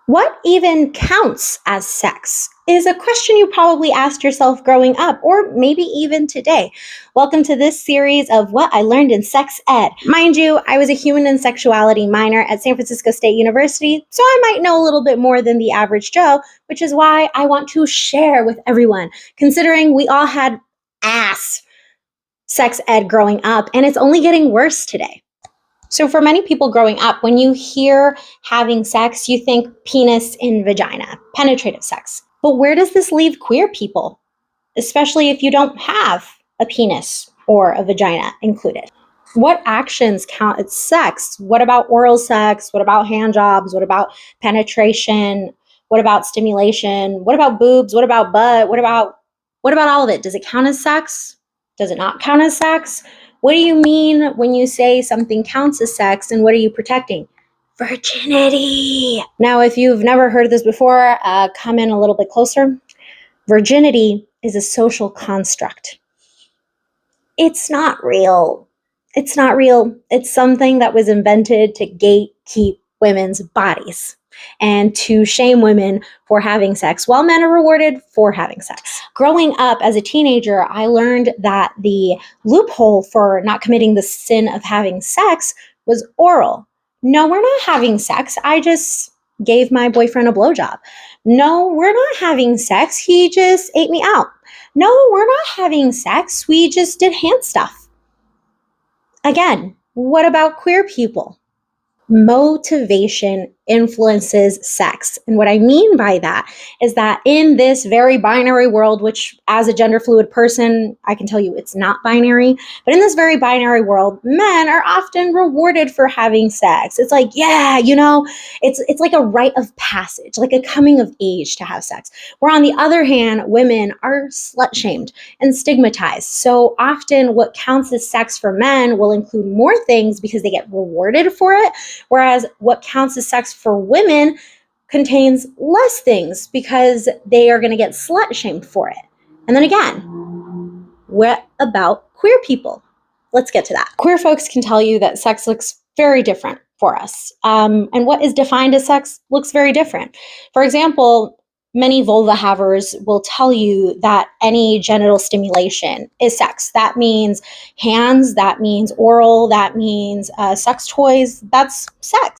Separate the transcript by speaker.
Speaker 1: What even counts as sex is a question you probably asked yourself growing up, or maybe even today. Welcome to this series of What I Learned in Sex Ed. Mind you, I was a human and sexuality minor at San Francisco State University, so I might know a little bit more than the average Joe, which is why I want to share with everyone, considering we all had ass sex ed growing up, and it's only getting worse today. So for many people growing up, when you hear having sex, you think penis in vagina, penetrative sex. But where does this leave queer people, especially if you don't have a penis or a vagina included? What actions count as sex? What about oral sex? What about hand jobs? What about penetration? What about stimulation? What about boobs? What about butt? What about all of it? Does it count as sex? Does it not count as sex? What do you mean when you say something counts as sex, and what are you protecting? Virginity. Now, if you've never heard this before, come in a little bit closer. Virginity is a social construct. It's not real. It's not real. It's something that was invented to gatekeep women's bodies and to shame women for having sex while men are rewarded for having sex. Growing up as a teenager, I learned that the loophole for not committing the sin of having sex was oral. No, we're not having sex. I just gave my boyfriend a blowjob. No, we're not having sex. He just ate me out. No, we're not having sex. We just did hand stuff. Again, what about queer people? Motivation influences sex. And what I mean by that is that in this very binary world, which as a gender fluid person, I can tell you it's not binary, but in this very binary world, men are often rewarded for having sex. It's like, yeah, it's like a rite of passage, like a coming of age to have sex. Where on the other hand, women are slut shamed and stigmatized. So often what counts as sex for men will include more things because they get rewarded for it, whereas what counts as sex for women contains less things because they are going to get slut shamed for it. And then again, what about queer people? Let's get to that. Queer folks can tell you that sex looks very different for us. And what is defined as sex looks very different. For example, many vulva havers will tell you that any genital stimulation is sex. That means hands, that means oral, that means sex toys, that's sex.